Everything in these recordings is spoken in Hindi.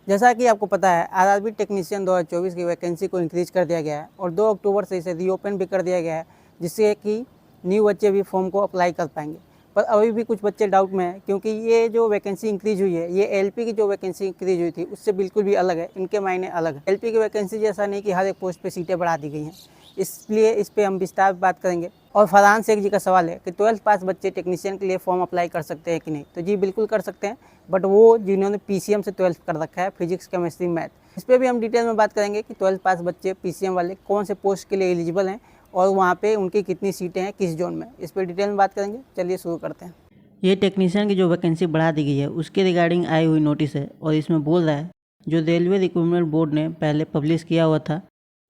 जैसा कि आपको पता है आरआरबी टेक्नीशियन 2024 की वैकेंसी को इंक्रीज कर दिया गया है और 2 अक्टूबर से इसे रीओपन भी कर दिया गया है, जिससे कि न्यू बच्चे भी फॉर्म को अप्लाई कर पाएंगे। पर अभी भी कुछ बच्चे डाउट में हैं, क्योंकि ये जो वैकेंसी इंक्रीज हुई है ये एलपी की जो वैकेंसी इंक्रीज हुई थी उससे बिल्कुल भी अलग है। इनके मायने अलग है। एलपी की वैकेंसी जैसा नहीं कि हर एक पोस्ट पे सीटें बढ़ा दी गई हैं, इसलिए इस पर हम विस्तार बात करेंगे। और फरहान शेख जी का सवाल है कि 12th पास बच्चे टेक्नीशियन के लिए फॉर्म अप्लाई कर सकते हैं कि नहीं। तो जी बिल्कुल कर सकते हैं, बट वो जिन्होंने पीसीएम से 12th कर रखा है, फिजिक्स केमिस्ट्री मैथ। इस पर भी हम डिटेल में बात करेंगे कि 12th पास बच्चे पीसीएम वाले कौन से पोस्ट के लिए एलिजिबल हैं और वहाँ पे उनकी कितनी सीटें हैं, किस जोन में। इस पर डिटेल में बात करेंगे। चलिए शुरू करते हैं। ये टेक्नीशियन की जो वैकेंसी बढ़ा दी गई है उसके रिगार्डिंग आई हुई नोटिस है और इसमें बोल रहा है जो रेलवे रिक्रूटमेंट बोर्ड ने पहले पब्लिश किया हुआ था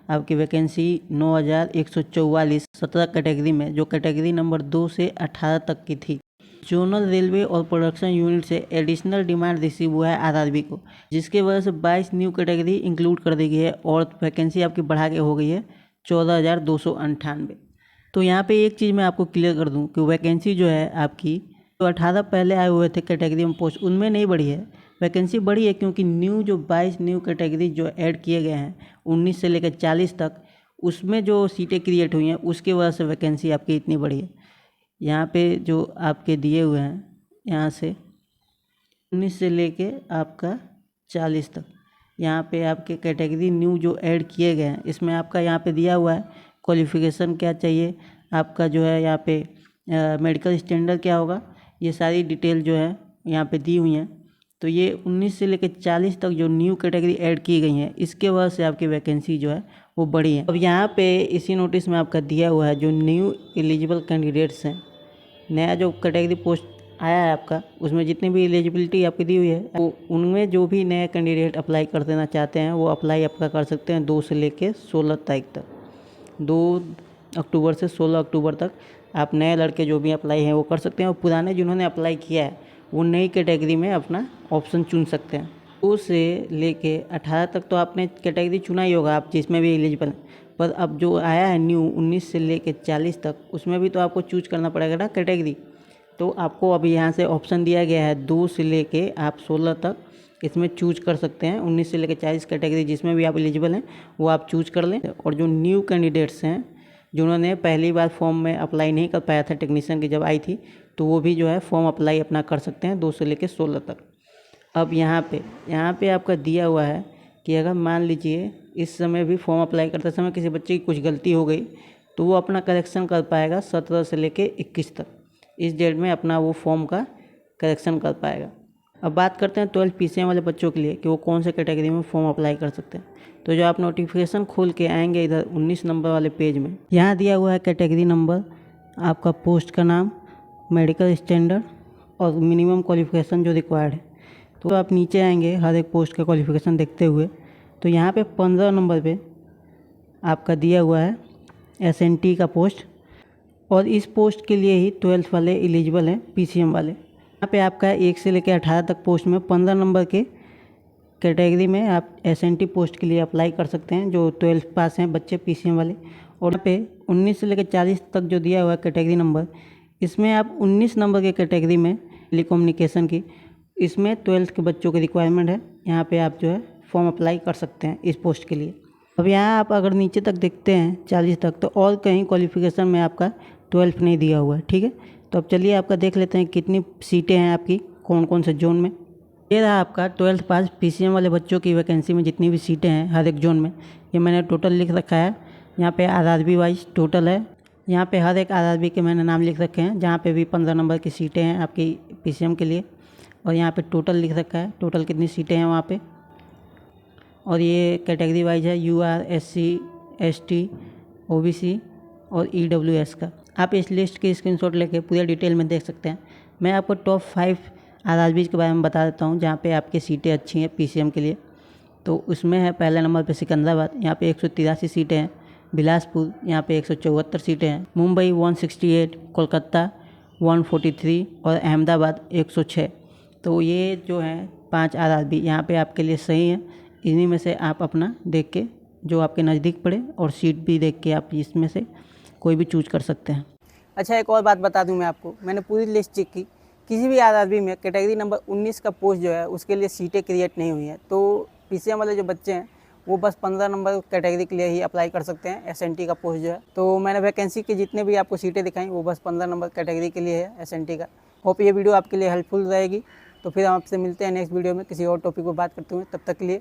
आपकी वैकेंसी 9144 17 कैटेगरी में, जो कैटेगरी नंबर 2 से 18 तक की थी। जोनल रेलवे और प्रोडक्शन यूनिट से एडिशनल डिमांड रिसीव हुआ है आरआरबी को, जिसके वजह से 22 न्यू कैटेगरी इंक्लूड कर दी गई है और वैकेंसी आपकी बढ़ा के हो गई है 14,298। तो यहाँ पे एक चीज़ मैं आपको क्लियर कर दूँ कि वैकेंसी जो है आपकी जो 18 पहले आए हुए थे कैटेगरी में पोस्ट, उनमें नहीं बढ़ी है। वैकेंसी बढ़ी है क्योंकि न्यू जो 22 न्यू कैटेगरी जो ऐड किए गए हैं 19 से लेकर 40 तक, उसमें जो सीटें क्रिएट हुई हैं उसके वजह से वैकेंसी आपकी इतनी बढ़ी है। यहाँ पे जो आपके दिए हुए हैं यहाँ से 19 से लेके आपका 40 तक, यहाँ पे आपके कैटेगरी न्यू जो ऐड किए गए हैं इसमें आपका यहाँ पे दिया हुआ है क्वालिफ़िकेशन क्या चाहिए, आपका जो है यहाँ पे मेडिकल स्टैंडर्ड क्या होगा, ये सारी डिटेल जो है यहाँ पे दी हुई हैं। तो ये 19 से लेकर 40 तक जो न्यू कैटेगरी ऐड की गई हैं इसके वजह से आपकी वैकेंसी जो है वो बढ़ी है। अब यहाँ पे इसी नोटिस में आपका दिया हुआ है जो न्यू एलिजिबल कैंडिडेट्स हैं, नया जो कैटेगरी पोस्ट आया है आपका, उसमें जितनी भी एलिजिबिलिटी आपकी दी हुई है वो उनमें जो भी नए कैंडिडेट अप्लाई कर देना चाहते हैं वो अप्लाई आपका कर सकते हैं 2 से लेकर 16 तारीख तक। 2 अक्टूबर से 16 अक्टूबर तक आप नए लड़के जो भी अप्लाई हैं वो कर सकते हैं और पुराने जिन्होंने अप्लाई किया है वो नई कैटेगरी में अपना ऑप्शन चुन सकते हैं। 2 से लेके 18 तक तो आपने कैटेगरी चुना ही होगा आप जिसमें भी एलिजिबल हैं, पर अब जो आया है न्यू 19 से लेके 40 तक उसमें भी तो आपको चूज करना पड़ेगा ना कैटेगरी। तो आपको अभी यहाँ से ऑप्शन दिया गया है 2 से लेके आप 16 तक इसमें चूज कर सकते हैं। 19 से लेकर 40 कैटेगरी जिसमें भी आप एलिजिबल हैं वो आप चूज कर लें। और जो न्यू कैंडिडेट्स हैं जिन्होंने पहली बार फॉर्म में अप्लाई नहीं कर पाया था टेक्नीशियन की जब आई थी, तो वो भी जो है फॉर्म अप्लाई अपना कर सकते हैं 2 से लेकर 16 तक। अब यहाँ पे आपका दिया हुआ है कि अगर मान लीजिए इस समय भी फॉर्म अप्लाई करते समय किसी बच्चे की कुछ गलती हो गई तो वो अपना करेक्शन कर पाएगा 17 से लेकर 21 तक, इस डेट में अपना वो फॉर्म का करेक्शन कर पाएगा। अब बात करते हैं 12 पीसीएम वाले बच्चों के लिए कि वो कौन से कैटेगरी में फॉर्म अप्लाई कर सकते हैं। तो जो आप नोटिफिकेशन खोल के आएंगे इधर 19 नंबर वाले पेज में, यहाँ दिया हुआ है कैटेगरी नंबर, आपका पोस्ट का नाम, मेडिकल स्टैंडर्ड और मिनिमम क्वालिफिकेशन जो रिक्वायर्ड है। तो आप नीचे आएंगे हर एक पोस्ट का क्वालिफिकेशन देखते हुए, तो यहाँ पे 15 नंबर पे आपका दिया हुआ है एसएनटी का पोस्ट, और इस पोस्ट के लिए ही 12th वाले एलिजिबल हैं पीसीएम वाले। यहाँ पे आपका 1 से लेकर 18 तक पोस्ट में 15 नंबर के कैटेगरी में आप एसएनटी पोस्ट के लिए अप्लाई कर सकते हैं जो 12th पास हैं बच्चे पीसीएम वाले। और यहाँ पे 19 से लेकर 40 तक जो दिया हुआ है कैटेगरी नंबर, इसमें आप 19 नंबर के कैटेगरी में टेलीकम्युनिकेशन की, इसमें 12th के बच्चों की रिक्वायरमेंट है। यहाँ पे आप जो है फॉर्म अप्लाई कर सकते हैं इस पोस्ट के लिए। अब यहाँ आप अगर नीचे तक देखते हैं 40 तक, तो और कहीं क्वालिफिकेशन में आपका 12th नहीं दिया हुआ है, ठीक है। तो अब चलिए आपका देख लेते हैं कितनी सीटें हैं आपकी कौन कौन से जोन में। ये रहा आपका 12th पास पीसीएम वाले बच्चों की वैकेंसी में जितनी भी सीटें हैं हर एक जोन में, ये मैंने टोटल लिख रखा है। यहाँ पे आरआरबी वाइज टोटल है, यहाँ पे हर एक आरआरबी के मैंने नाम लिख रखे हैं, जहाँ पे भी 15 नंबर की सीटें हैं आपकी पीसीएम के लिए। और यहाँ पे टोटल लिख रखा है, टोटल कितनी सीटें हैं वहाँ पे। और ये कैटेगरी वाइज है यूआर, एससी, एसटी, ओबीसी और ईडब्ल्यूएस का। आप इस लिस्ट की स्क्रीनशॉट लेके पूरे डिटेल में देख सकते हैं। मैं आपको टॉप 5 आरआरबीज के बारे में बता देता हूँ जहाँ पे आपकी सीटें अच्छी हैं पीसीएम के लिए। तो उसमें है पहले नंबर पे सिकंदराबाद, यहाँ पे 183 सीटें हैं। बिलासपुर, यहाँ पे 174 सीटें हैं। मुंबई 168, कोलकाता 143 और अहमदाबाद 106। तो ये जो है 5 आरआरबी यहाँ पे आपके लिए सही है। इन्हीं में से आप अपना देख के जो आपके नज़दीक पड़े और सीट भी देख के आप इसमें से कोई भी चूज कर सकते हैं। अच्छा, एक और बात बता दूं मैं आपको, मैंने पूरी लिस्ट चेक की किसी भी आरआरबी में कैटेगरी नंबर 19 का पोस्ट जो है उसके लिए सीटें क्रिएट नहीं हुई हैं। तो पीसीएम वाले जो बच्चे हैं वो बस 15 नंबर कैटेगरी के लिए ही अप्लाई कर सकते हैं एसएनटी का पोस्ट जो है। तो मैंने वैकेंसी के जितने भी आपको सीटें दिखाई वो बस 15 नंबर कैटेगरी के लिए है एसएनटी का। होप ये वीडियो आपके लिए हेल्पफुल रहेगी। तो फिर हम आपसे मिलते हैं नेक्स्ट वीडियो में किसी और टॉपिक पर बात करते हुए। तब तक के लिए